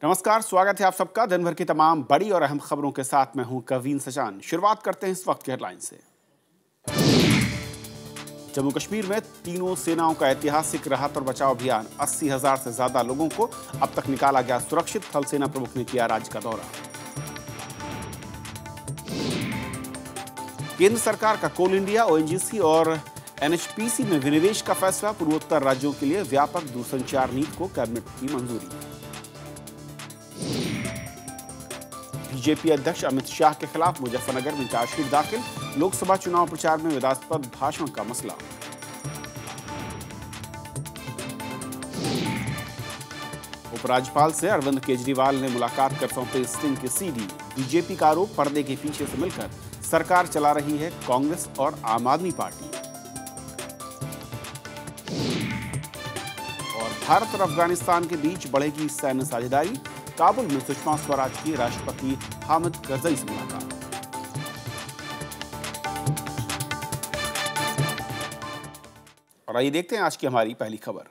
नमस्कार, स्वागत है आप सबका दिन भर की तमाम बड़ी और अहम खबरों के साथ। मैं हूं कवीन सजान। शुरुआत करते हैं इस वक्त की हेडलाइन से। जम्मू कश्मीर में तीनों सेनाओं का ऐतिहासिक राहत और बचाव अभियान, 80,000 से ज्यादा लोगों को अब तक निकाला गया सुरक्षित। थल सेना प्रमुख ने किया राज्य का दौरा। केंद्र सरकार का कोल इंडिया, ओएनजीसी और एनएचपीसी में विनिवेश का फैसला। पूर्वोत्तर राज्यों के लिए व्यापक दूरसंचार नीति को कैबिनेट की मंजूरी। बीजेपी अध्यक्ष अमित शाह के खिलाफ मुजफ्फरनगर में चार्जशीट दाखिल। लोकसभा चुनाव प्रचार में विवादास्पद भाषण का मसला। उपराज्यपाल से अरविंद केजरीवाल ने मुलाकात कर सौंपे स्टिंग की सीडी। बीजेपी का आरोप, पर्दे के पीछे से मिलकर सरकार चला रही है कांग्रेस और आम आदमी पार्टी। और भारत और अफगानिस्तान के बीच बढ़ेगी सैन्य साझेदारी। काबुल में सुषमा स्वराज की राष्ट्रपति हामिद करजई से मुलाकात। और आइए देखते हैं आज की हमारी पहली खबर।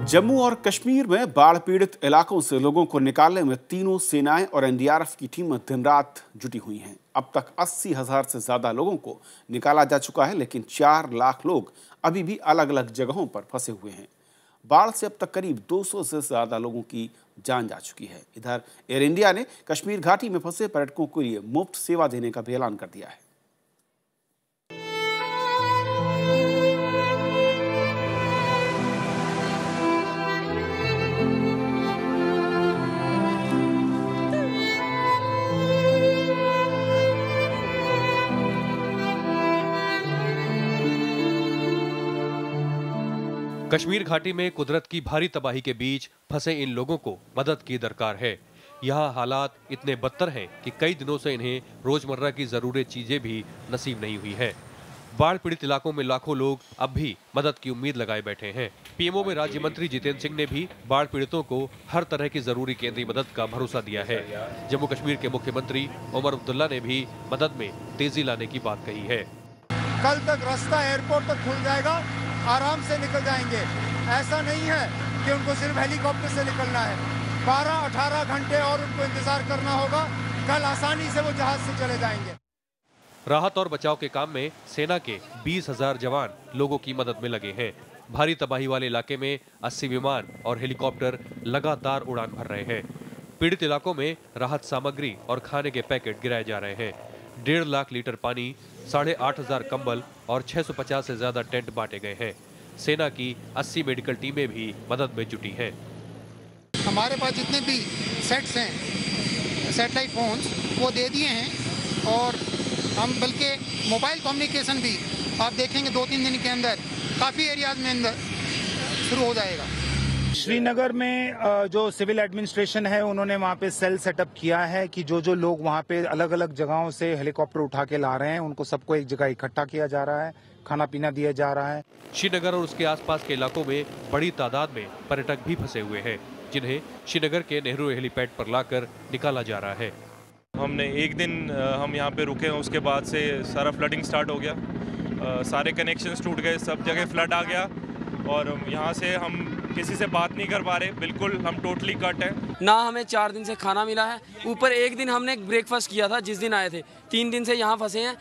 जम्मू और कश्मीर में बाढ़ पीड़ित इलाकों से लोगों को निकालने में तीनों सेनाएं और एनडीआरएफ की टीमें दिन रात जुटी हुई हैं। अब तक 80,000 से ज्यादा लोगों को निकाला जा चुका है, लेकिन 4 लाख लोग अभी भी अलग अलग जगहों पर फंसे हुए हैं। बाढ़ से अब तक करीब 200 से ज्यादा लोगों की जान जा चुकी है। इधर एयर इंडिया ने कश्मीर घाटी में फंसे पर्यटकों के लिए मुफ्त सेवा देने का भी ऐलान कर दिया है। कश्मीर घाटी में कुदरत की भारी तबाही के बीच फंसे इन लोगों को मदद की दरकार है। यहाँ हालात इतने बदतर हैं कि कई दिनों से इन्हें रोजमर्रा की जरूरी चीजें भी नसीब नहीं हुई है। बाढ़ पीड़ित इलाकों में लाखों लोग अब भी मदद की उम्मीद लगाए बैठे हैं। पीएमओ में राज्य मंत्री जितेंद्र सिंह ने भी बाढ़ पीड़ितों को हर तरह की जरूरी केंद्रीय मदद का भरोसा दिया है। जम्मू कश्मीर के मुख्यमंत्री उमर अब्दुल्ला ने भी मदद में तेजी लाने की बात कही है। कल तक रास्ता एयरपोर्ट तक खुल जाएगा, आराम से निकल जाएंगे। ऐसा नहीं है कि उनको सिर्फ हेलीकॉप्टर से निकलना है। 12-18 घंटे और उनको इंतजार करना होगा। कल आसानी से वो जहाज से चले जाएंगे। राहत और बचाव के काम में सेना के 20,000 जवान लोगों की मदद में लगे हैं। भारी तबाही वाले इलाके में 80 विमान और हेलीकॉप्टर लगातार उड़ान भर रहे हैं। पीड़ित इलाकों में राहत सामग्री और खाने के पैकेट गिराए जा रहे हैं। 1.5 लाख लीटर पानी, 8,500 कंबल और 650 से ज्यादा टेंट बांटे गए हैं। सेना की 80 मेडिकल टीमें भी मदद में जुटी हैं। हमारे पास जितने भी सेट्स हैं, सैटेलाइट फोन्स, वो दे दिए हैं। और हम बल्कि मोबाइल कम्युनिकेशन भी आप देखेंगे 2-3 दिन के अंदर काफ़ी एरियाज में अंदर शुरू हो जाएगा। श्रीनगर में जो सिविल एडमिनिस्ट्रेशन है, उन्होंने वहाँ पे सेल सेटअप किया है कि जो लोग वहाँ पे अलग अलग जगहों से हेलीकॉप्टर उठा के ला रहे हैं, उनको सबको एक जगह इकट्ठा किया जा रहा है, खाना पीना दिया जा रहा है। श्रीनगर और उसके आसपास के इलाकों में बड़ी तादाद में पर्यटक भी फंसे हुए हैं, जिन्हें श्रीनगर के नेहरू हेलीपैड पर लाकर निकाला जा रहा है। हमने एक दिन हम यहाँ पे रुके, उसके बाद से सारा फ्लडिंग स्टार्ट हो गया। सारे कनेक्शंस टूट गए, सब जगह फ्लड आ गया और यहाँ से हम किसी से बात नहीं कर पा रहे। बिल्कुल हम टोटली कट है। ना हमें 4 दिन से खाना मिला है, ऊपर एक दिन हमने ब्रेकफास्ट किया था जिस दिन आए थे। 3 दिन से यहाँ फंसे हैं।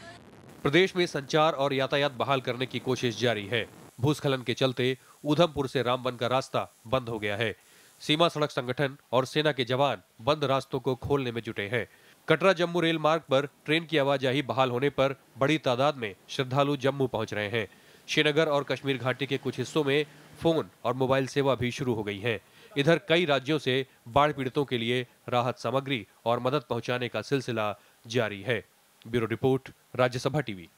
प्रदेश में संचार और यातायात बहाल करने की कोशिश जारी है। भूस्खलन के चलते उधमपुर से रामबन का रास्ता बंद हो गया है। सीमा सड़क संगठन और सेना के जवान बंद रास्तों को खोलने में जुटे हैं। कटरा जम्मू रेल मार्ग पर ट्रेन की आवाजाही बहाल होने पर बड़ी तादाद में श्रद्धालु जम्मू पहुंच रहे हैं। श्रीनगर और कश्मीर घाटी के कुछ हिस्सों में फोन और मोबाइल सेवा भी शुरू हो गई है। इधर कई राज्यों से बाढ़ पीड़ितों के लिए राहत सामग्री और मदद पहुंचाने का सिलसिला जारी है। Bureau report, Rajya Sabha TV.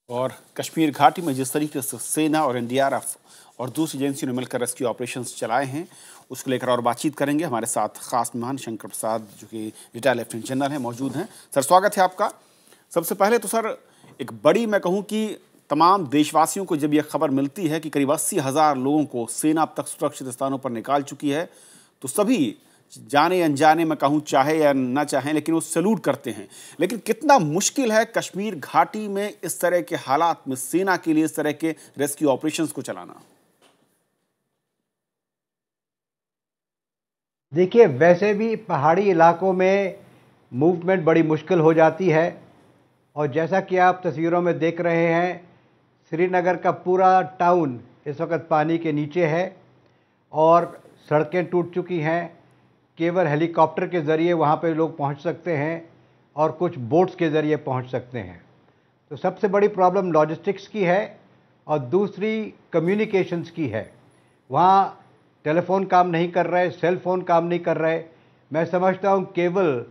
और कश्मीर घाटी में जिस तरीके से सेना और एनडीआरएफ और दूसरी एजेंसियों ने मिलकर रेस्क्यू ऑपरेशंस चलाए हैं, उसको लेकर और बातचीत करेंगे। हमारे साथ खास मेहमान शंकर प्रसाद, जो कि रिटायर्ड लेफ्टिनेंट जनरल हैं, मौजूद हैं। सर, स्वागत है आपका। सबसे पहले तो सर, एक बड़ी, मैं कहूँ कि तमाम देशवासियों को जब यह खबर मिलती है कि करीब 80,000 लोगों को सेना अब तक सुरक्षित स्थानों पर निकाल चुकी है, तो सभी जाने अनजाने में कहूँ, चाहे या ना चाहें, लेकिन वो सैल्यूट करते हैं। लेकिन कितना मुश्किल है कश्मीर घाटी में इस तरह के हालात में सेना के लिए इस तरह के रेस्क्यू ऑपरेशंस को चलाना? देखिए, वैसे भी पहाड़ी इलाकों में मूवमेंट बड़ी मुश्किल हो जाती है, और जैसा कि आप तस्वीरों में देख रहे हैं, श्रीनगर का पूरा टाउन इस वक्त पानी के नीचे है और सड़कें टूट चुकी हैं। केवल हेलीकॉप्टर के ज़रिए वहाँ पे लोग पहुँच सकते हैं और कुछ बोट्स के ज़रिए पहुँच सकते हैं। तो सबसे बड़ी प्रॉब्लम लॉजिस्टिक्स की है और दूसरी कम्युनिकेशंस की है। वहाँ टेलीफोन काम नहीं कर रहे, सेल फोन काम नहीं कर रहे। मैं समझता हूँ केवल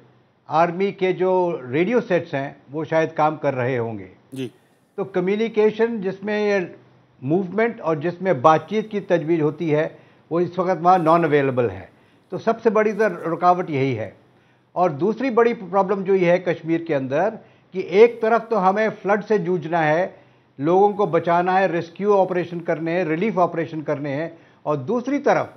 आर्मी के जो रेडियो सेट्स हैं वो शायद काम कर रहे होंगे जी। तो कम्युनिकेशन जिसमें ये मूवमेंट और जिसमें बातचीत की तजवीज़ होती है वो इस वक्त वहाँ नॉन अवेलेबल है। तो सबसे बड़ी तो रुकावट यही है। और दूसरी बड़ी प्रॉब्लम जो ये है कश्मीर के अंदर कि एक तरफ तो हमें फ्लड से जूझना है, लोगों को बचाना है, रेस्क्यू ऑपरेशन करने हैं, रिलीफ ऑपरेशन करने हैं, और दूसरी तरफ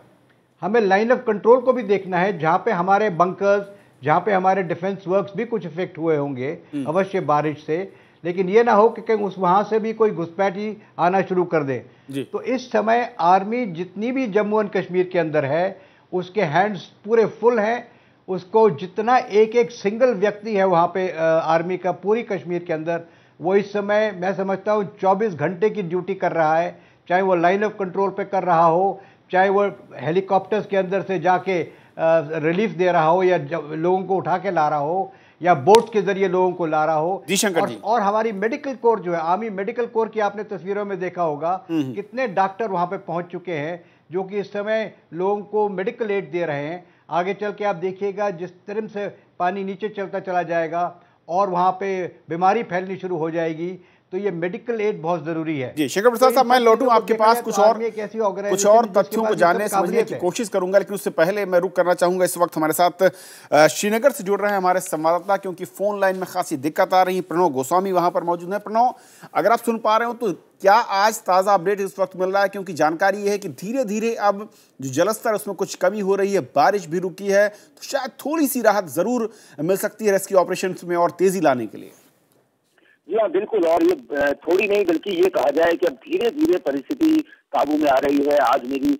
हमें लाइन ऑफ कंट्रोल को भी देखना है जहाँ पे हमारे बंकर्स, जहाँ पे हमारे डिफेंस वर्क्स भी कुछ इफेक्ट हुए होंगे अवश्य बारिश से, लेकिन ये ना हो कि कहीं उस वहाँ से भी कोई घुसपैठी आना शुरू कर दे। तो इस समय आर्मी जितनी भी जम्मू एंड कश्मीर के अंदर है उसके हैंड्स पूरे फुल हैं। उसको जितना एक एक सिंगल व्यक्ति है वहाँ पे आर्मी का पूरी कश्मीर के अंदर, वो इस समय मैं समझता हूँ 24 घंटे की ड्यूटी कर रहा है, चाहे वो लाइन ऑफ कंट्रोल पे कर रहा हो, चाहे वो हेलीकॉप्टर्स के अंदर से जाके रिलीफ दे रहा हो या लोगों को उठा के ला रहा हो या बोट्स के जरिए लोगों को ला रहा हो। और हमारी मेडिकल कोर जो है, आर्मी मेडिकल कोर की आपने तस्वीरों में देखा होगा कितने डॉक्टर वहाँ पे पहुँच चुके हैं जो कि इस समय लोगों को मेडिकल एड दे रहे हैं। आगे चल के आप देखिएगा जिस तरह से पानी नीचे चलता चला जाएगा और वहाँ पे बीमारी फैलनी शुरू हो जाएगी, तो ये मेडिकल एड बहुत जरूरी है। जी शंकर प्रसाद साहब, मैं लौटूं आपके पास कुछ और तथ्यों को जानने समझने की कोशिश करूंगा, लेकिन उससे पहले मैं रुक करना चाहूंगा। इस वक्त हमारे साथ श्रीनगर से जुड़ रहे हैं हमारे संवाददाता, क्योंकि फोन लाइन में खासी दिक्कत आ रही है। प्रणव गोस्वामी वहां पर मौजूद है। प्रणव, अगर आप सुन पा रहे हो तो क्या आज ताजा अपडेट इस वक्त मिल रहा है? क्योंकि जानकारी यह है कि धीरे धीरे अब जो जलस्तर उसमें कुछ कमी हो रही है, बारिश भी रुकी है, तो शायद थोड़ी सी राहत जरूर मिल सकती है रेस्क्यू ऑपरेशन में और तेजी लाने के लिए। जी हाँ, बिल्कुल। और ये थोड़ी नहीं बल्कि ये कहा जाए कि अब धीरे धीरे परिस्थिति काबू में आ रही है। आज मेरी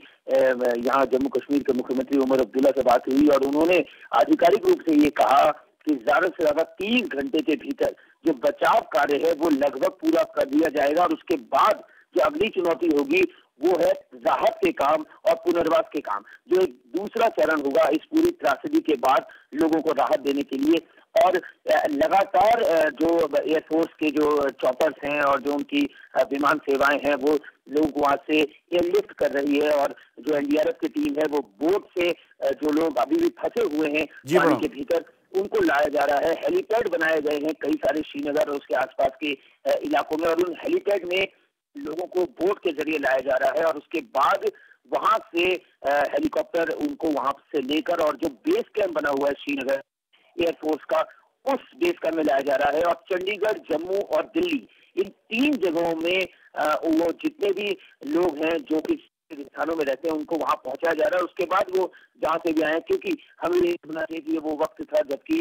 यहाँ जम्मू कश्मीर के मुख्यमंत्री उमर अब्दुल्ला से बात हुई और उन्होंने आधिकारिक रूप से ये कहा कि ज्यादा से ज्यादा 30 घंटे के भीतर जो बचाव कार्य है वो लगभग पूरा कर दिया जाएगा और उसके बाद जो अगली चुनौती होगी वो है राहत के काम और पुनर्वास के काम, जो एक दूसरा चरण होगा इस पूरी त्रासदी के बाद लोगों को राहत देने के लिए। और लगातार जो एयरफोर्स के जो चॉपर्स हैं और जो उनकी विमान सेवाएं हैं वो लोगों को वहां से एयरलिफ्ट कर रही है, और जो एनडीआरएफ की टीम है वो बोट से जो लोग अभी भी फंसे हुए हैं पानी के भीतर उनको लाया जा रहा है। हेलीपैड बनाए गए हैं कई सारे श्रीनगर और उसके आसपास के इलाकों में, और उन हेलीपैड में लोगों को बोट के जरिए लाया जा रहा है और उसके बाद वहां से हेलीकॉप्टर उनको वहां से लेकर और जो बेस कैंप बना हुआ है श्रीनगर एयरफोर्स का, उस बेस कैंप में लाया जा रहा है। और चंडीगढ़, जम्मू और दिल्ली, इन 3 जगहों में वो जितने भी लोग हैं जो कि स्थानों में रहते हैं उनको वहां पहुंचाया जा रहा है। उसके बाद वो जहां से भी आए, क्योंकि हमें ये समझना चाहिए कि वो वक्त था जबकि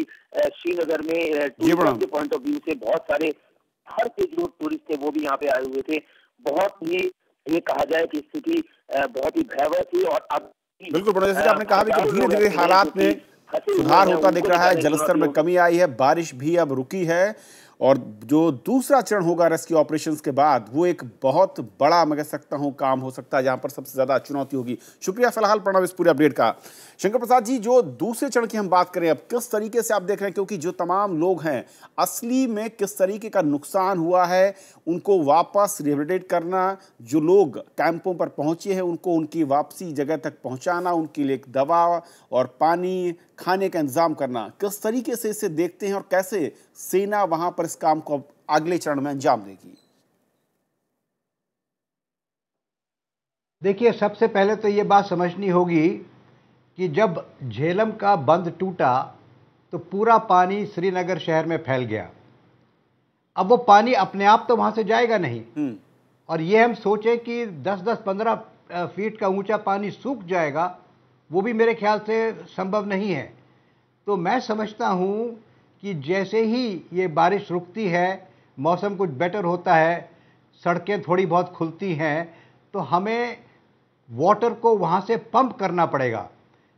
श्रीनगर में टूरिज्म के पॉइंट ऑफ व्यू से बहुत सारे हर के जो टूरिस्ट थे वो भी यहाँ पे आए हुए थे। बहुत ही ये कहा जाए कि स्थिति बहुत ही भयावह थी। और अब बिल्कुल, जैसे आपने कहा भी कि धीरे धीरे हालात में सुधार होता दिख रहा है, जलस्तर में कमी आई है, बारिश भी अब रुकी है, और जो दूसरा चरण होगा रेस्क्यू ऑपरेशंस के बाद वो एक बहुत बड़ा मैं कह सकता हूं काम हो सकता है जहां पर सबसे ज्यादा चुनौती होगी। शुक्रिया फिलहाल प्रणव इस पूरे अपडेट का। शंकर प्रसाद जी, जो दूसरे चरण की हम बात करें, अब किस तरीके से आप देख रहे हैं, क्योंकि जो तमाम लोग हैं असली में किस तरीके का नुकसान हुआ है, उनको वापस रिहेबिलिटेट करना, जो लोग कैंपों पर पहुंचे हैं उनको उनकी वापसी जगह तक पहुंचाना, उनके लिए दवा और पानी खाने का इंतजाम करना, किस तरीके से इसे देखते हैं और कैसे सेना वहां पर इस काम को अगले चरण में अंजाम देगी? देखिए, सबसे पहले तो ये बात समझनी होगी कि जब झेलम का बंध टूटा तो पूरा पानी श्रीनगर शहर में फैल गया। अब वो पानी अपने आप तो वहां से जाएगा नहीं, और ये हम सोचें कि 10-10, 15 फीट का ऊंचा पानी सूख जाएगा, वो भी मेरे ख्याल से संभव नहीं है। तो मैं समझता हूं कि जैसे ही ये बारिश रुकती है, मौसम कुछ बेटर होता है, सड़कें थोड़ी बहुत खुलती हैं, तो हमें वाटर को वहाँ से पंप करना पड़ेगा,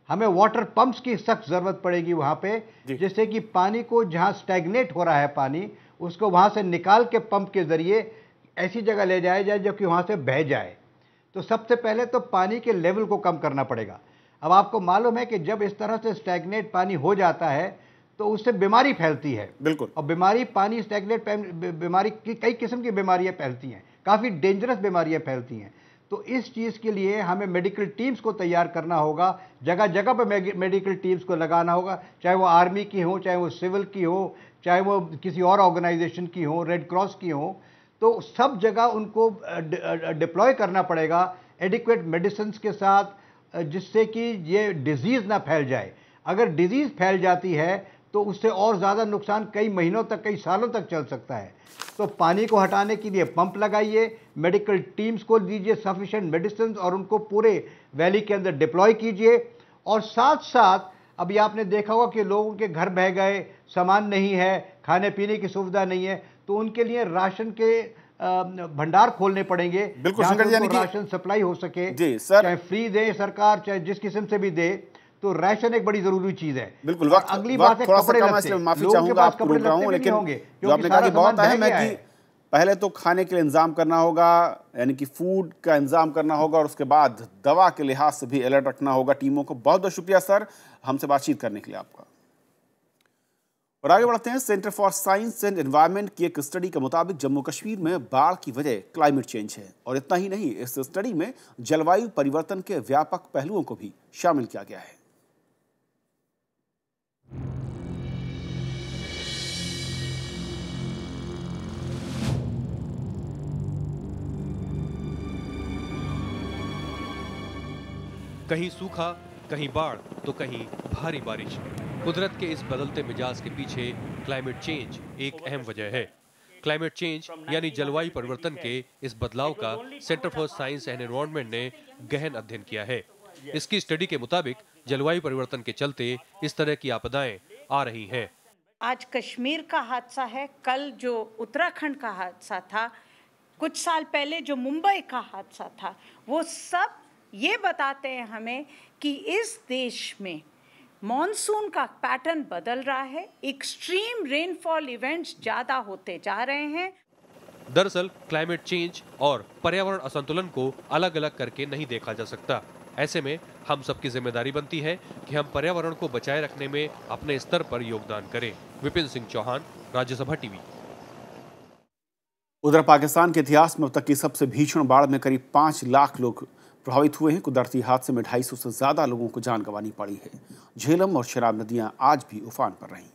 हमें वाटर पंप्स की सख्त ज़रूरत पड़ेगी वहाँ पे, जिससे कि पानी को जहाँ स्टैग्नेट हो रहा है पानी, उसको वहाँ से निकाल के पंप के ज़रिए ऐसी जगह ले जाया जाए जबकि वहाँ से बह जाए। तो सबसे पहले तो पानी के लेवल को कम करना पड़ेगा। अब आपको मालूम है कि जब इस तरह से स्टैग्नेट पानी हो जाता है तो उससे बीमारी फैलती है। बिल्कुल। और बीमारी, पानी स्टैग्नेट बीमारी की कई किस्म की बीमारियां फैलती हैं, काफ़ी डेंजरस बीमारियां फैलती हैं। तो इस चीज़ के लिए हमें मेडिकल टीम्स को तैयार करना होगा, जगह जगह पर मेडिकल टीम्स को लगाना होगा, चाहे वो आर्मी की हो, चाहे वो सिविल की हो, चाहे वो किसी और ऑर्गेनाइजेशन की हो, रेड क्रॉस की हो। तो सब जगह उनको डिप्लॉय करना पड़ेगा एडिक्वेट मेडिसिन के साथ, जिससे कि ये डिजीज़ ना फैल जाए। अगर डिजीज़ फैल जाती है तो उससे और ज़्यादा नुकसान कई महीनों तक, कई सालों तक चल सकता है। तो पानी को हटाने के लिए पंप लगाइए, मेडिकल टीम्स को दीजिए सफिशिएंट मेडिसिन और उनको पूरे वैली के अंदर डिप्लॉय कीजिए। और साथ साथ अभी आपने देखा होगा कि लोगों के घर बह गए, सामान नहीं है, खाने पीने की सुविधा नहीं है, तो उनके लिए राशन के भंडार खोलने पड़ेंगे। बिल्कुल शंकर जी, यानी कि राशन सप्लाई हो सके जी सर, चाहे फ्री दे सरकार, चाहे जिस किस्म से भी दे, तो राशन एक बड़ी जरूरी चीज है। बिल्कुल। अगली बात है, थोड़ा सा कम है, माफी चाहूंगा, आपको रोक रहा हूं, लेकिन जो आपने कहा कि बहुत अहम है कि पहले तो खाने के लिए इंतजाम करना होगा, यानी कि फूड का इंतजाम करना होगा, और उसके बाद दवा के लिहाज से भी अलर्ट रखना होगा टीमों को। बहुत बहुत शुक्रिया सर हमसे बातचीत करने के लिए आपका। और आगे बढ़ते हैं। Centre for science and environment की एक स्टडी के मुताबिक जम्मू कश्मीर में बाढ़ की वजह क्लाइमेट चेंज है। और इतना ही नहीं, इस स्टडी में जलवायु परिवर्तन के व्यापक पहलुओं को भी शामिल किया गया है। कहीं सूखा, कहीं बाढ़, तो कहीं भारी बारिश। कुदरत के इस बदलते मिजाज के पीछे क्लाइमेट चेंज एक अहम वजह है। क्लाइमेट चेंज यानी जलवायु परिवर्तन के इस बदलाव का centre for science and environment ने गहन अध्ययन किया है। इसकी स्टडी के मुताबिक जलवायु परिवर्तन के चलते इस तरह की आपदाएं आ रही हैं। आज कश्मीर का हादसा है, कल जो उत्तराखंड का हादसा था, कुछ साल पहले जो मुंबई का हादसा था, वो सब ये बताते हैं हमें कि इस देश में मॉनसून का पैटर्न बदल रहा है, एक्सट्रीम रेनफॉल इवेंट्स ज्यादा होते जा रहे हैं। दरअसल क्लाइमेट चेंज और पर्यावरण असंतुलन को अलग अलग करके नहीं देखा जा सकता। ऐसे में हम सबकी जिम्मेदारी बनती है कि हम पर्यावरण को बचाए रखने में अपने स्तर पर योगदान करें। विपिन सिंह चौहान, राज्यसभा टीवी। उधर पाकिस्तान के इतिहास में अब तक की सबसे भीषण बाढ़ में करीब 5 लाख लोग प्रभावित हुए हैं। कुदरती हादसे में 250 से ज्यादा लोगों को जान गंवानी पड़ी है। झेलम और शराब नदियां आज भी उफान पर रहीं।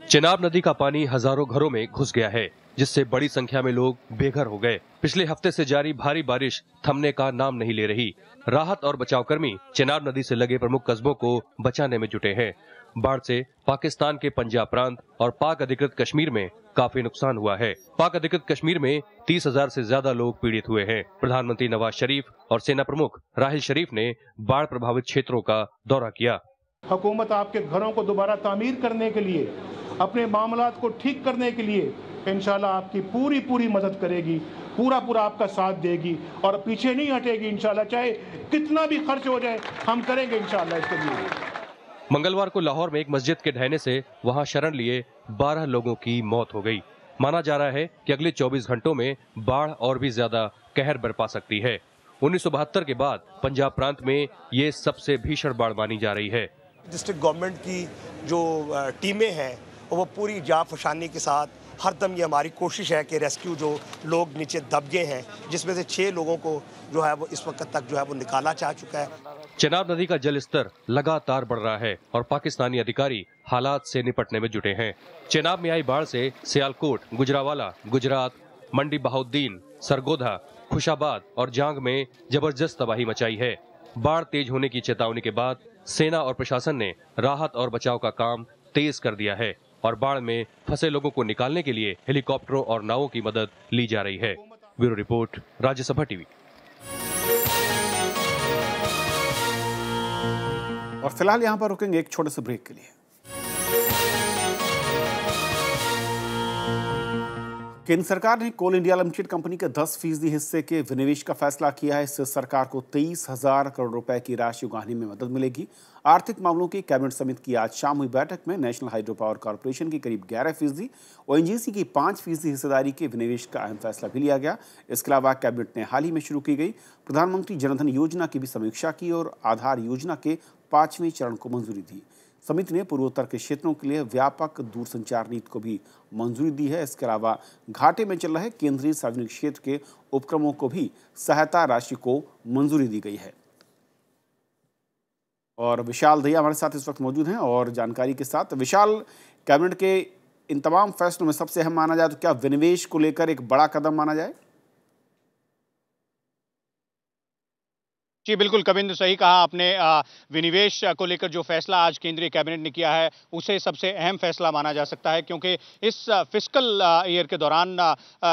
चिनाब नदी का पानी हजारों घरों में घुस गया है, जिससे बड़ी संख्या में लोग बेघर हो गए। पिछले हफ्ते से जारी भारी बारिश थमने का नाम नहीं ले रही। राहत और बचाव कर्मी चिनाब नदी से लगे प्रमुख कस्बों को बचाने में जुटे हैं। बाढ़ से पाकिस्तान के पंजाब प्रांत और पाक अधिकृत कश्मीर में काफी नुकसान हुआ है। पाक अधिकृत कश्मीर में 30,000 से ज्यादा लोग पीड़ित हुए हैं। प्रधानमंत्री नवाज शरीफ और सेना प्रमुख राहिल शरीफ ने बाढ़ प्रभावित क्षेत्रों का दौरा किया। हुकूमत आपके घरों को दोबारा तामीर करने के लिए, अपने मामलात को ठीक करने के लिए इंशाल्लाह आपकी पूरी मदद करेगी, पूरा आपका साथ देगी और पीछे नहीं हटेगी इंशाल्लाह। चाहे कितना भी खर्च हो जाए हम करेंगे इंशाल्लाह इसके लिए। मंगलवार को लाहौर में एक मस्जिद के ढहने से वहां शरण लिए 12 लोगों की मौत हो गई। माना जा रहा है कि अगले 24 घंटों में बाढ़ और भी ज्यादा कहर बरपा सकती है। 1972 के बाद पंजाब प्रांत में ये सबसे भीषण बाढ़ मानी जा रही है। डिस्ट्रिक्ट गवर्नमेंट की जो टीमें हैं वो पूरी जांफशानी के साथ हरदम ये हमारी कोशिश है कि रेस्क्यू जो लोग नीचे दब गए हैं, जिसमें से 6 लोगों को जो है वो इस वक्त तक जो है वो निकाला जा चुका है। चिनाब नदी का जल स्तर लगातार बढ़ रहा है और पाकिस्तानी अधिकारी हालात से निपटने में जुटे हैं। चिनाब में आई बाढ़ से सियालकोट, गुजरावाला, गुजरात, मंडी बहाउद्दीन, सरगोधा, खुशाबाद और जांग में जबरदस्त तबाही मचाई है। बाढ़ तेज होने की चेतावनी के बाद सेना और प्रशासन ने राहत और बचाव का काम तेज कर दिया है और बाढ़ में फंसे लोगों को निकालने के लिए हेलीकॉप्टरों और नावों की मदद ली जा रही है। Bureau report, Rajya Sabha TV. और फिलहाल यहां पर रुकेंगे एक छोटे से ब्रेक के लिए। केंद्र सरकार ने कोल इंडिया लिमिटेड कंपनी के 10% हिस्से के विनिवेश का फैसला किया है। इससे सरकार को 23,000 करोड़ रुपए की राशि उगाहने में मदद मिलेगी। आर्थिक मामलों की कैबिनेट समिति की आज शाम हुई बैठक में नेशनल हाइड्रो पावर कॉर्पोरेशन की करीब 11%, ओएनजीसी की 5% हिस्सेदारी के विनिवेश का अहम फैसला भी लिया गया। इसके अलावा कैबिनेट ने हाल ही में शुरू की गई प्रधानमंत्री जनधन योजना की भी समीक्षा की और आधार योजना के 5वें चरण को मंजूरी दी। समिति ने पूर्वोत्तर के क्षेत्रों के लिए व्यापक दूरसंचार नीति को भी मंजूरी दी है। इसके अलावा घाटे में चल रहे केंद्रीय सार्वजनिक क्षेत्र के उपक्रमों को भी सहायता राशि को मंजूरी दी गई है। और विशाल दहिया हमारे साथ इस वक्त मौजूद हैं और जानकारी के साथ। विशाल, कैबिनेट के इन तमाम फैसलों में सबसे अहम माना जाए तो क्या विनिवेश को लेकर एक बड़ा कदम माना जाए? जी बिल्कुल कविंद्र, सही कहा आपने। विनिवेश को लेकर जो फैसला आज केंद्रीय कैबिनेट ने किया है उसे सबसे अहम फैसला माना जा सकता है, क्योंकि इस फिस्कल ईयर के दौरान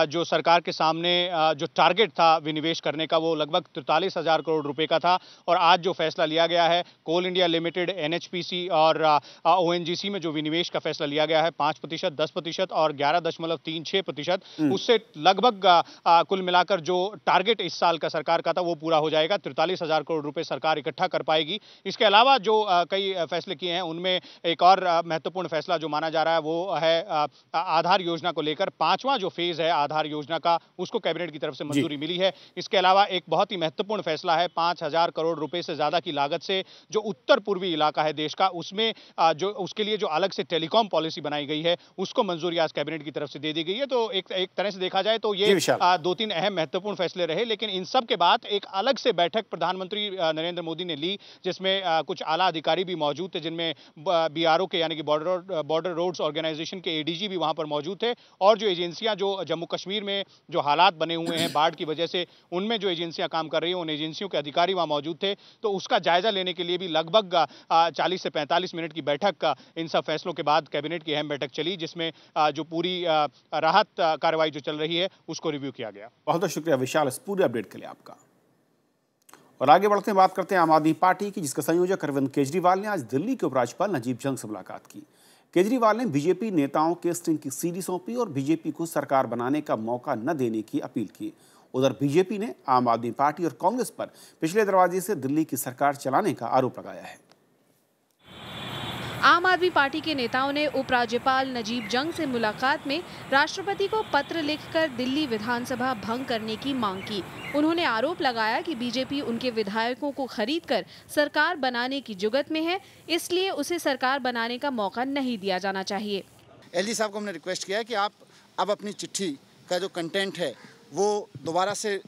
जो सरकार के सामने जो टारगेट था विनिवेश करने का वो लगभग 43,000 करोड़ रुपए का था। और आज जो फैसला लिया गया है कोल इंडिया लिमिटेड, एनएचपीसी और ओएनजीसी में जो विनिवेश का फैसला लिया गया है 5%, 10% और 11.36%, उससे लगभग कुल मिलाकर जो टारगेट इस साल का सरकार का था वो पूरा हो जाएगा। 43,000 करोड़ रुपए सरकार इकट्ठा कर पाएगी। इसके अलावा जो कई फैसले किए हैं उनमें एक और महत्वपूर्ण फैसला जो माना जा रहा है वो है आधार योजना को लेकर। 5वां जो फेज है आधार योजना का उसको कैबिनेट की तरफ से मंजूरी मिली है। इसके अलावा एक बहुत ही महत्वपूर्ण फैसला है 5,000 करोड़ रुपए से ज्यादा की लागत से जो उत्तर पूर्वी इलाका है देश का उसमें जो उसके लिए जो अलग से टेलीकॉम पॉलिसी बनाई गई है उसको मंजूरी आज कैबिनेट की तरफ से दे दी गई है। तो एक तरह से देखा जाए तो ये 2-3 अहम महत्वपूर्ण फैसले रहे। लेकिन इन सब के बाद एक अलग से बैठक प्रधानमंत्री नरेंद्र मोदी ने ली जिसमें कुछ आला अधिकारी भी मौजूद थे, जिनमें बीआरओ के यानी कि बॉर्डर रोड्स ऑर्गेनाइजेशन के एडीजी भी वहां पर मौजूद थे। और जो एजेंसियां जो जम्मू कश्मीर में जो हालात बने हुए हैं बाढ़ की वजह से उनमें जो एजेंसियां काम कर रही हैं उन एजेंसियों के अधिकारी वहां मौजूद थे। तो उसका जायजा लेने के लिए भी लगभग 40 से 45 मिनट की बैठक इन सब फैसलों के बाद कैबिनेट की अहम बैठक चली, जिसमें जो पूरी राहत कार्रवाई जो चल रही है उसको रिव्यू किया गया। बहुत बहुत शुक्रिया विशाल इस पूरे अपडेट के लिए आपका। और आगे बढ़ते हैं, बात करते हैं आम आदमी पार्टी की, जिसके संयोजक अरविंद केजरीवाल ने आज दिल्ली के उपराज्यपाल नजीब जंग से मुलाकात की। केजरीवाल ने बीजेपी नेताओं के स्टिंग की सीडी सौंपी और बीजेपी को सरकार बनाने का मौका न देने की अपील की। उधर बीजेपी ने आम आदमी पार्टी और कांग्रेस पर पिछले दरवाजे से दिल्ली की सरकार चलाने का आरोप लगाया है। आम आदमी पार्टी के नेताओं ने उपराज्यपाल नजीब जंग से मुलाकात में राष्ट्रपति को पत्र लिखकर दिल्ली विधानसभा भंग करने की मांग की। उन्होंने आरोप लगाया कि बीजेपी उनके विधायकों को खरीदकर सरकार बनाने की जुगत में है, इसलिए उसे सरकार बनाने का मौका नहीं दिया जाना चाहिए। एलजी साहब को हमने रिक्वेस्ट किया है कि आप अब अपनी चिट्ठी का जो कंटेंट है वो दोबारा से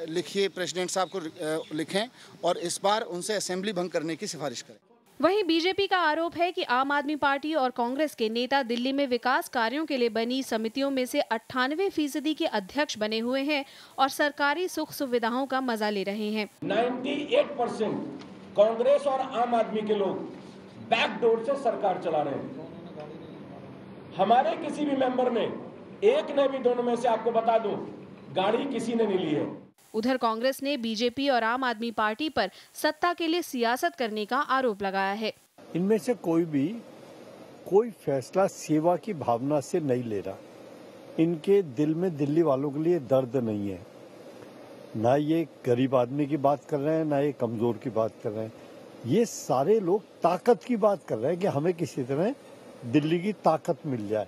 लिखिए, प्रेसिडेंट साहब को लिखें और इस बार उनसे असेंबली भंग करने की सिफारिश करें। वहीं बीजेपी का आरोप है कि आम आदमी पार्टी और कांग्रेस के नेता दिल्ली में विकास कार्यों के लिए बनी समितियों में से 98% के अध्यक्ष बने हुए हैं और सरकारी सुख सुविधाओं का मजा ले रहे हैं। 98% कांग्रेस और आम आदमी के लोग बैकडोर से सरकार चला रहे हैं। हमारे किसी भी मेंबर में एक ने भी दोनों में से आपको बता दूं गाड़ी किसी ने नहीं ली है। उधर कांग्रेस ने बीजेपी और आम आदमी पार्टी पर सत्ता के लिए सियासत करने का आरोप लगाया है। इनमें से कोई फैसला सेवा की भावना से नहीं ले रहा। इनके दिल में दिल्ली वालों के लिए दर्द नहीं है। ना ये गरीब आदमी की बात कर रहे हैं, ना ये कमजोर की बात कर रहे हैं। ये सारे लोग ताकत की बात कर रहे हैं कि हमें किसी तरह दिल्ली की ताकत मिल जाए।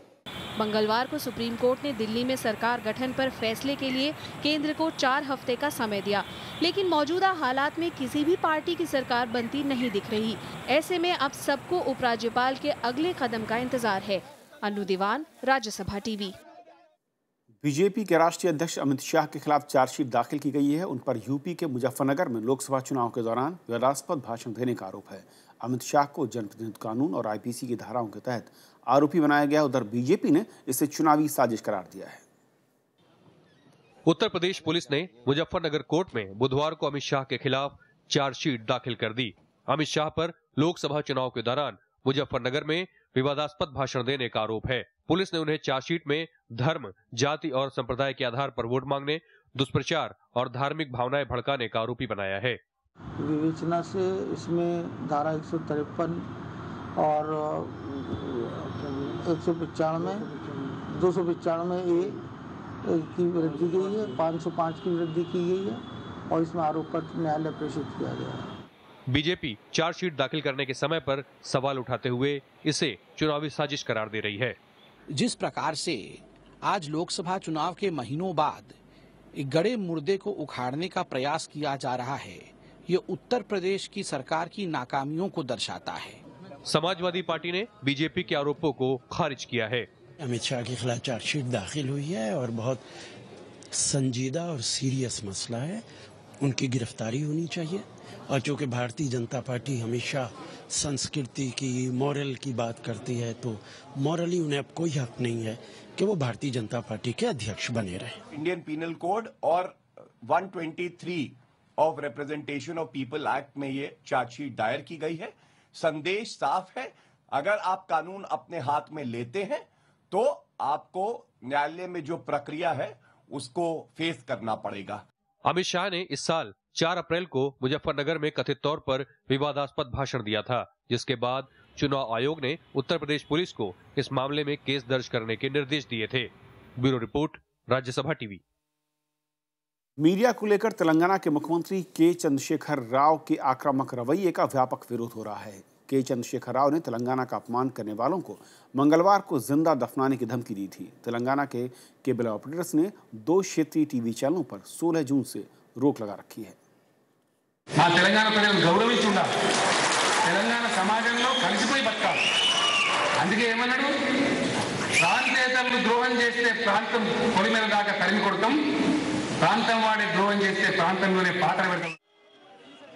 मंगलवार को सुप्रीम कोर्ट ने दिल्ली में सरकार गठन पर फैसले के लिए केंद्र को 4 हफ्ते का समय दिया, लेकिन मौजूदा हालात में किसी भी पार्टी की सरकार बनती नहीं दिख रही। ऐसे में अब सबको उपराज्यपाल के अगले कदम का इंतजार है। अनु दीवान, राज्यसभा टीवी। बीजेपी के राष्ट्रीय अध्यक्ष अमित शाह के खिलाफ चार्जशीट दाखिल की गई है। उन पर यूपी के मुजफ्फरनगर में लोकसभा चुनाव के दौरान विवादास्पद भाषण देने का आरोप है। अमित शाह को जनप्रतिनिधित्व कानून और आईपीसी की धाराओं के तहत आरोपी बनाया गया। उधर बीजेपी ने इसे चुनावी साजिश करार दिया है। उत्तर प्रदेश पुलिस ने मुजफ्फरनगर कोर्ट में बुधवार को अमित शाह के खिलाफ चार्जशीट दाखिल कर दी। अमित शाह पर लोकसभा चुनाव के दौरान मुजफ्फरनगर में विवादास्पद भाषण देने का आरोप है। पुलिस ने उन्हें चार्जशीट में धर्म, जाति और संप्रदाय के आधार पर वोट मांगने, दुष्प्रचार और धार्मिक भावनाएं भड़काने का आरोपी बनाया है। विवेचना से इसमें धारा 153 और 195, 295A की वृद्धि गई है, 505 की वृद्धि की गई है और इसमें आरोप पत्र न्यायालय प्रेषित किया गया है। बीजेपी चार्जशीट दाखिल करने के समय पर सवाल उठाते हुए इसे चुनावी साजिश करार दे रही है। जिस प्रकार से आज लोकसभा चुनाव के महीनों बाद एक गड़े मुर्दे को उखाड़ने का प्रयास किया जा रहा है, ये उत्तर प्रदेश की सरकार की नाकामियों को दर्शाता है। समाजवादी पार्टी ने बीजेपी के आरोपों को खारिज किया है। अमित शाह के खिलाफ चार्जशीट दाखिल हुई है और बहुत संजीदा और सीरियस मसला है, उनकी गिरफ्तारी होनी चाहिए। और चूंकि भारतीय जनता पार्टी हमेशा संस्कृति की, मॉरल की बात करती है, तो मॉरली उन्हें अब कोई हक नहीं है कि वो भारतीय जनता पार्टी के अध्यक्ष बने रहे। इंडियन पीनल कोड और 123 of representation of people act में ये चार्जशीट दायर की गई है। संदेश साफ है, अगर आप कानून अपने हाथ में लेते हैं तो आपको न्यायालय में जो प्रक्रिया है उसको फेस करना पड़ेगा। अमित शाह ने इस साल 4 अप्रैल को मुजफ्फरनगर में कथित तौर पर विवादास्पद भाषण दिया था, जिसके बाद चुनाव आयोग ने उत्तर प्रदेश पुलिस को इस मामले में केस दर्ज करने के निर्देश दिए थे। Bureau report, Rajya Sabha TV. Media को लेकर तेलंगाना के मुख्यमंत्री के चंद्रशेखर राव के आक्रामक रवैये का व्यापक विरोध हो रहा है। के चंद्रशेखर राव ने तेलंगाना का अपमान करने वालों को मंगलवार को जिंदा दफनाने की धमकी दी थी। तेलंगाना के केबल ऑपरेटर्स ने 2 क्षेत्रीय टीवी चैनलों पर 16 जून से रोक लगा रखी है। తెలంగాణ ప్రజలను గౌరవించి ఉండాలి, తెలంగాణ సమాజంలో కలిసిపోయి బతకాలి। అందుకే ఏమన్నాడు, ప్రాంతేతరులు ద్రోహం చేస్తే ప్రాంతం పొలిమేర దాకా తరిమి కొడతాం, ప్రాంతం వాడే ద్రోహం చేస్తే ప్రాంతంలోనే పాత్ర పెడతాం।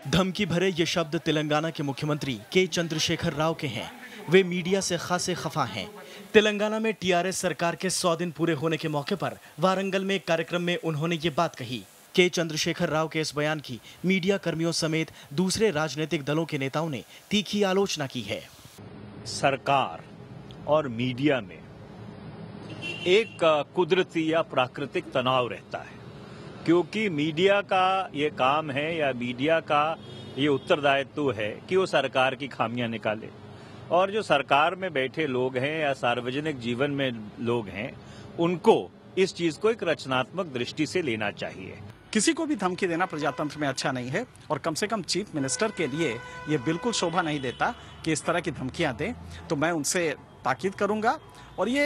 धमकी भरे ये शब्द तेलंगाना के मुख्यमंत्री के चंद्रशेखर राव के हैं। वे मीडिया से खासे खफा हैं। तेलंगाना में टीआरएस सरकार के 100 दिन पूरे होने के मौके पर वारंगल में एक कार्यक्रम में उन्होंने ये बात कही। के चंद्रशेखर राव के इस बयान की मीडिया कर्मियों समेत दूसरे राजनीतिक दलों के नेताओं ने तीखी आलोचना की है। सरकार और मीडिया में एक कुदरती या प्राकृतिक तनाव रहता है, क्योंकि मीडिया का ये काम है या मीडिया का ये उत्तरदायित्व है कि वो सरकार की खामियां निकाले, और जो सरकार में बैठे लोग हैं या सार्वजनिक जीवन में लोग हैं, उनको इस चीज को एक रचनात्मक दृष्टि से लेना चाहिए। किसी को भी धमकी देना प्रजातंत्र में अच्छा नहीं है, और कम से कम चीफ मिनिस्टर के लिए ये बिल्कुल शोभा नहीं देता कि इस तरह की धमकियां दें। तो मैं उनसे ताकीद करूंगा और ये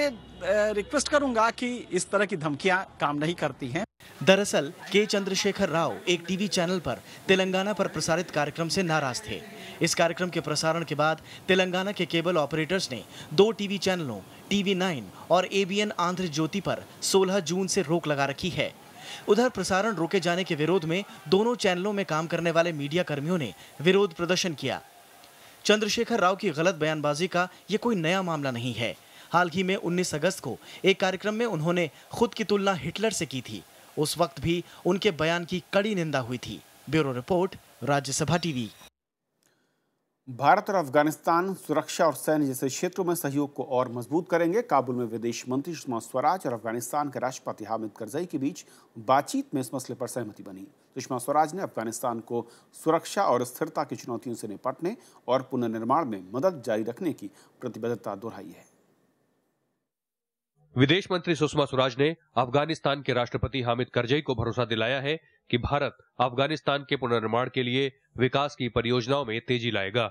रिक्वेस्ट करूंगा कि इस तरह की धमकियां काम नहीं करती हैं। दरअसल के चंद्रशेखर राव एक टीवी चैनल पर तेलंगाना पर प्रसारित कार्यक्रम से नाराज थे। इस कार्यक्रम के प्रसारण के बाद तेलंगाना के केबल ऑपरेटर्स ने 2 टीवी चैनलों TV9 और ABN आंध्र ज्योति पर 16 जून से रोक लगा रखी है। उधर प्रसारण रोके जाने के विरोध में दोनों चैनलों में काम करने वाले मीडिया कर्मियों ने विरोध प्रदर्शन किया। चंद्रशेखर राव की गलत बयानबाजी का ये कोई नया मामला नहीं है। हाल ही में 19 अगस्त को एक कार्यक्रम में उन्होंने खुद की तुलना हिटलर से की थी। उस वक्त भी उनके बयान की कड़ी निंदा हुई थी। Bureau report, Rajya Sabha TV. Bharat और अफगानिस्तान सुरक्षा और सैन्य जैसे क्षेत्रों में सहयोग को और मजबूत करेंगे। काबुल में विदेश मंत्री सुषमा स्वराज और अफगानिस्तान के राष्ट्रपति हामिद करजई के बीच बातचीत में इस मसले पर सहमति बनी। सुषमा स्वराज ने अफगानिस्तान को सुरक्षा और स्थिरता की चुनौतियों से निपटने और पुनर्निर्माण में मदद जारी रखने की प्रतिबद्धता दोहराई है। विदेश मंत्री सुषमा स्वराज ने अफगानिस्तान के राष्ट्रपति हामिद करजई को भरोसा दिलाया है कि भारत अफगानिस्तान के पुनर्निर्माण के लिए विकास की परियोजनाओं में तेजी लाएगा।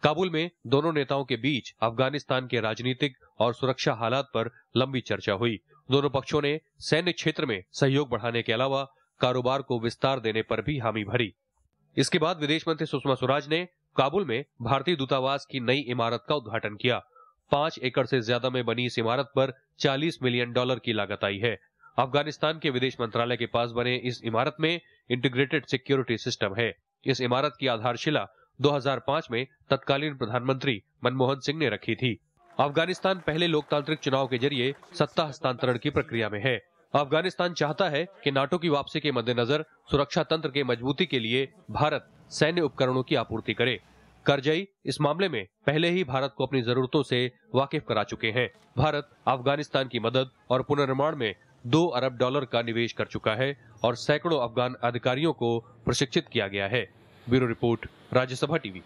काबुल में दोनों नेताओं के बीच अफगानिस्तान के राजनीतिक और सुरक्षा हालात पर लंबी चर्चा हुई। दोनों पक्षों ने सैन्य क्षेत्र में सहयोग बढ़ाने के अलावा कारोबार को विस्तार देने पर भी हामी भरी। इसके बाद विदेश मंत्री सुषमा स्वराज ने काबुल में भारतीय दूतावास की नई इमारत का उद्घाटन किया। 5 एकड़ से ज्यादा में बनी इस इमारत पर $40 मिलियन की लागत आई है। अफगानिस्तान के विदेश मंत्रालय के पास बने इस इमारत में इंटीग्रेटेड सिक्योरिटी सिस्टम है। इस इमारत की आधारशिला 2005 में तत्कालीन प्रधानमंत्री मनमोहन सिंह ने रखी थी। अफगानिस्तान पहले लोकतांत्रिक चुनाव के जरिए सत्ता हस्तांतरण की प्रक्रिया में है। अफगानिस्तान चाहता है कि नाटो की वापसी के मद्देनजर सुरक्षा तंत्र के मजबूती के लिए भारत सैन्य उपकरणों की आपूर्ति करे। करजई इस मामले में पहले ही भारत को अपनी जरूरतों से वाकिफ करा चुके हैं। भारत अफगानिस्तान की मदद और पुनर्निर्माण में $2 अरब का निवेश कर चुका है और सैकड़ों अफगान अधिकारियों को प्रशिक्षित किया गया है। Bureau report, Rajya Sabha TV.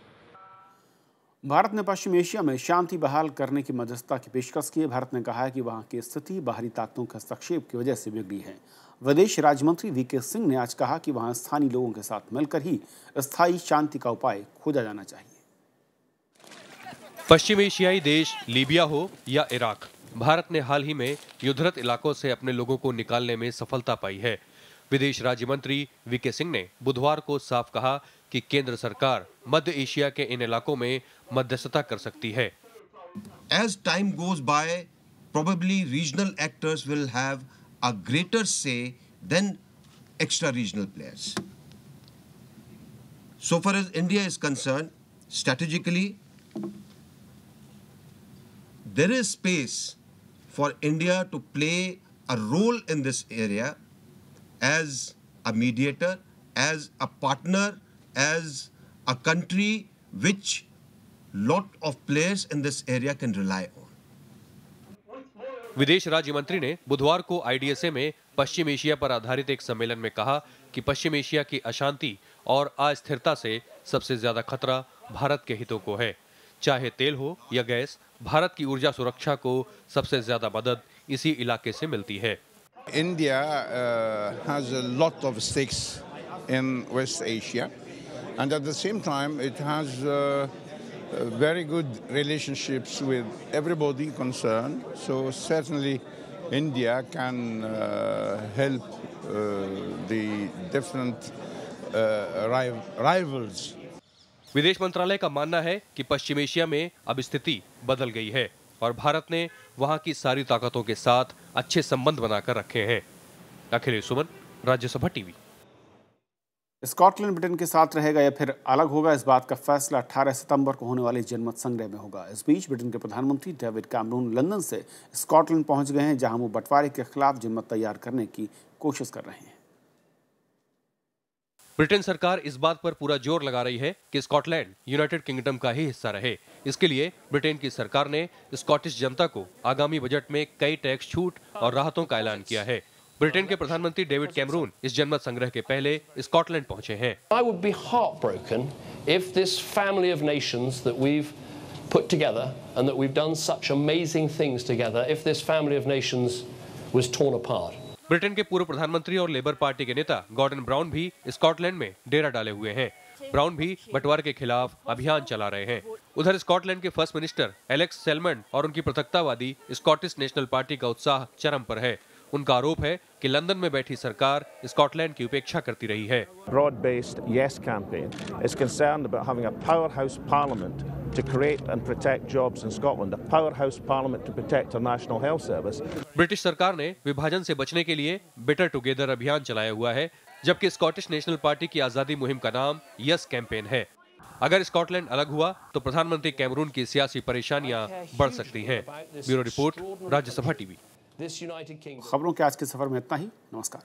Bharat ने पश्चिम एशिया में शांति बहाल करने की मध्यस्थता की पेशकश की है। भारत ने कहा है कि वहां की स्थिति बाहरी ताकतों के हस्तक्षेप की वजह से बिगड़ी है। विदेश राज्य मंत्री वीके सिंह ने आज कहा कि वहां स्थानीय लोगों के साथ मिलकर ही स्थायी शांति का उपाय खोजा जाना चाहिए। पश्चिम एशियाई देश लीबिया हो या इराक, भारत ने हाल ही में युद्धरत इलाकों से अपने लोगों को निकालने में सफलता पाई है। विदेश राज्य मंत्री वीके सिंह ने बुधवार को साफ कहा कि केंद्र सरकार मध्य एशिया के इन इलाकों में मध्यस्थता कर सकती है। As time goes by, probably regional actors will have a greater say than extra-regional players. So far as India is concerned, strategically, there is space for India to play a role in this area as a mediator, as a partner, as a country which lot of players in this area can rely on. विदेश राज्य मंत्री ने बुधवार को IDSA में पश्चिम Asia पर आधारित एक सम्मेलन में कहा कि पश्चिम एशिया की अशांति और अस्थिरता से सबसे ज्यादा खतरा भारत के हितों को है। चाहे तेल हो या गैस, भारत की ऊर्जा सुरक्षा को सबसे ज्यादा मदद इसी इलाके से मिलती है। India has a lot of stakes in West Asia, and at the same time it has very good relationships with everybody concerned. So certainly India can help the different rivals. विदेश मंत्रालय का मानना है कि पश्चिम एशिया में अब स्थिति बदल गई है और भारत ने वहां की सारी ताकतों के साथ अच्छे संबंध बनाकर रखे हैं। अखिलेश सुमन, राज्यसभा टीवी। स्कॉटलैंड ब्रिटेन के साथ रहेगा या फिर अलग होगा, इस बात का फैसला 18 सितंबर को होने वाले जनमत संग्रह में होगा। इस बीच ब्रिटेन के प्रधानमंत्री डेविड कैमरून लंदन से स्कॉटलैंड पहुंच गए हैं, जहां वो बंटवारे के खिलाफ जनमत तैयार करने की कोशिश कर रहे हैं। ब्रिटेन सरकार इस बात पर पूरा जोर लगा रही है कि स्कॉटलैंड यूनाइटेड किंगडम का ही हिस्सा रहे। इसके लिए ब्रिटेन की सरकार ने स्कॉटिश जनता को आगामी बजट में कई टैक्स छूट और राहतों का ऐलान किया है। ब्रिटेन के प्रधानमंत्री डेविड कैमरून इस जनमत संग्रह के पहले स्कॉटलैंड पहुंचे हैं। I would be heartbroken if this family of nations that we've put together and that we've done such amazing things together, if this family of nations was torn apart. Britain के पूर्व प्रधानमंत्री और labour party के नेता Gordon brown भी Scotland में डेरा डाले हुए हैं। ब्राउन भी बंटवारे के खिलाफ अभियान चला रहे हैं। उधर स्कॉटलैंड के फर्स्ट मिनिस्टर एलेक्स सेलमन और उनकी पृथकतावादी स्कॉटिश नेशनल पार्टी का उत्साह चरम पर है। उनका आरोप है कि लंदन में बैठी सरकार स्कॉटलैंड की उपेक्षा करती रही है। Broad-based Yes campaign is concerned about having a powerhouse parliament to create and protect jobs in Scotland, a powerhouse parliament to protect our national health service. British सरकार ने विभाजन से बचने के लिए बेटर टुगेदर अभियान चलाया हुआ है, जबकि स्कॉटिश नेशनल पार्टी की आजादी मुहिम का नाम यस कैंपेन है। अगर स्कॉटलैंड अलग हुआ तो प्रधानमंत्री कैमरून की सियासी परेशानियां बढ़ सकती हैं। Bureau report, Rajya Sabha TV. खबरों के आज के सफर में इतना ही। नमस्कार।